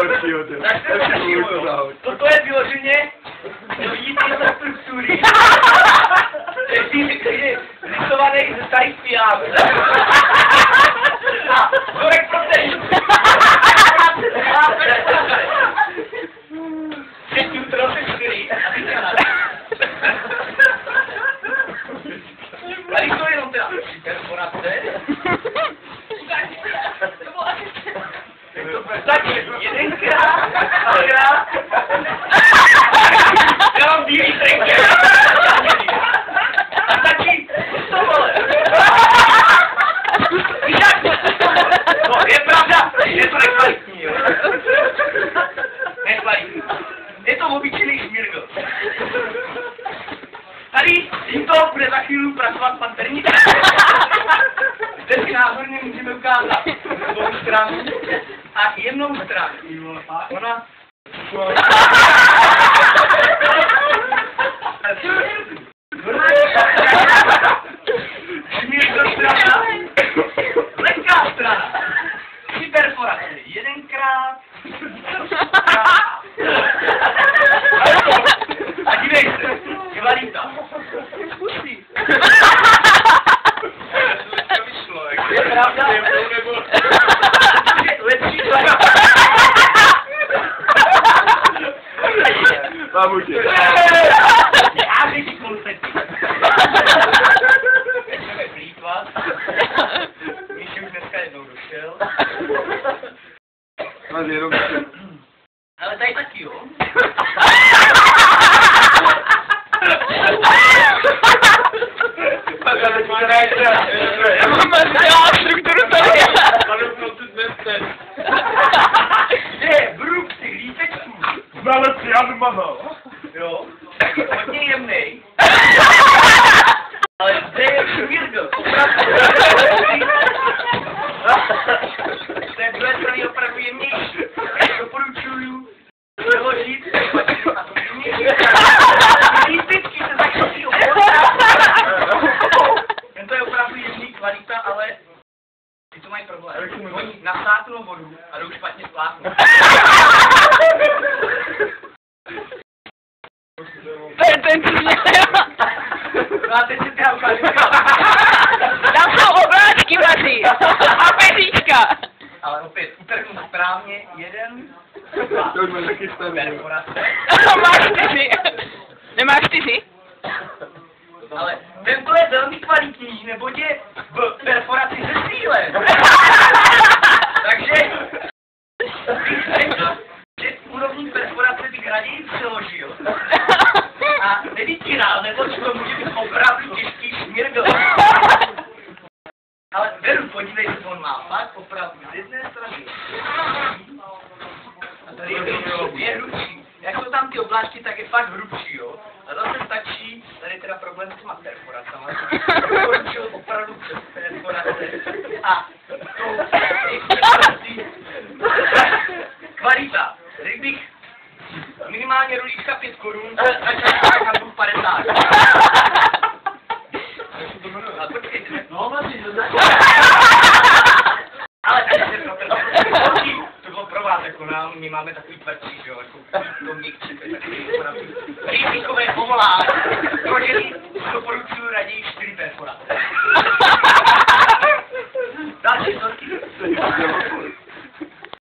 nejhoršího, ty. Tak to je nejhoršího. Toto je vyloženě vidíte tyhle struktury. Je rysovaný ze starých pijám. A vzorek protein. Třetí utrosy 4 a ty dělat. Tady to je jenom teda perforace. Stačí jedenkrát, dvakrát. Já mám bílý trinket. A stačí to vole. Víš jak? No je pravda, je to nekvalitní, jo. Nekvalitní. Je to obyčejný šmirgl. Tady tímto bude za chvíli pracovat pan Terník. Zde si názorně můžeme ukázat druhou stranu a jemnou stranu. Ona... Šmirgl strana, lehká strana. 3 perforace. Jedenkrát. A dívej se, kvalita. Zkusí. Je pravda? Lepší kvalita. Mám tě. Já bych si koncepty. Nechceme plýtvat. Míši už dneska jednou došel. Máš jenom Ale tady taky, jo? Já mám strukturu tady. Je, bruk si lípečků. Znalec Jan Mazal. Jo? Hodně jemnej. Ale zde je šmirgl. Opravdu. To je druhé strany opravdu jemnější. Doporučuju přeložit a to jemnější. Lípečky se začínají to je opravdu jemný kvalita, ale ty to mají problém. Oni nasáknou vodu a jdou špatně spláchnout. To je ten, co mě No a teď se teda ukážu. Tam jsou obráčky vaří. A peříčka. Ale opět, utrhnu správně, 1, 2. To už mám taky starý. Máš 4. Nemáš 4? Ale tento je velmi kvalitní, neboť je v perforaci se cílem. Takže bych řekl, že úrovní perforace bych raději přeložil a nevytíral, neboť to může být opravdu těžký šmirgl. Ale beru, podívej se, on má fakt opravdu z jedné strany. A tady je hrubší. Jak jsou tam ty obláčky, tak je fakt hrubší, jo. A zase stačí, tady je teda problém s těma perforacama. Doporučil opravdu přes perforace. A tou perforací kvalita. Řekl bych minimálně rolíčka 5 korun, začal na 50. Ale počkejte, no vlastně, ale takže to bylo pro vás, jako my máme takový tvrdší, že jo, jako to měkčí, to je takový rýmíkové povolání. Protože doporučuji raději 4 perforace. Další vzorky.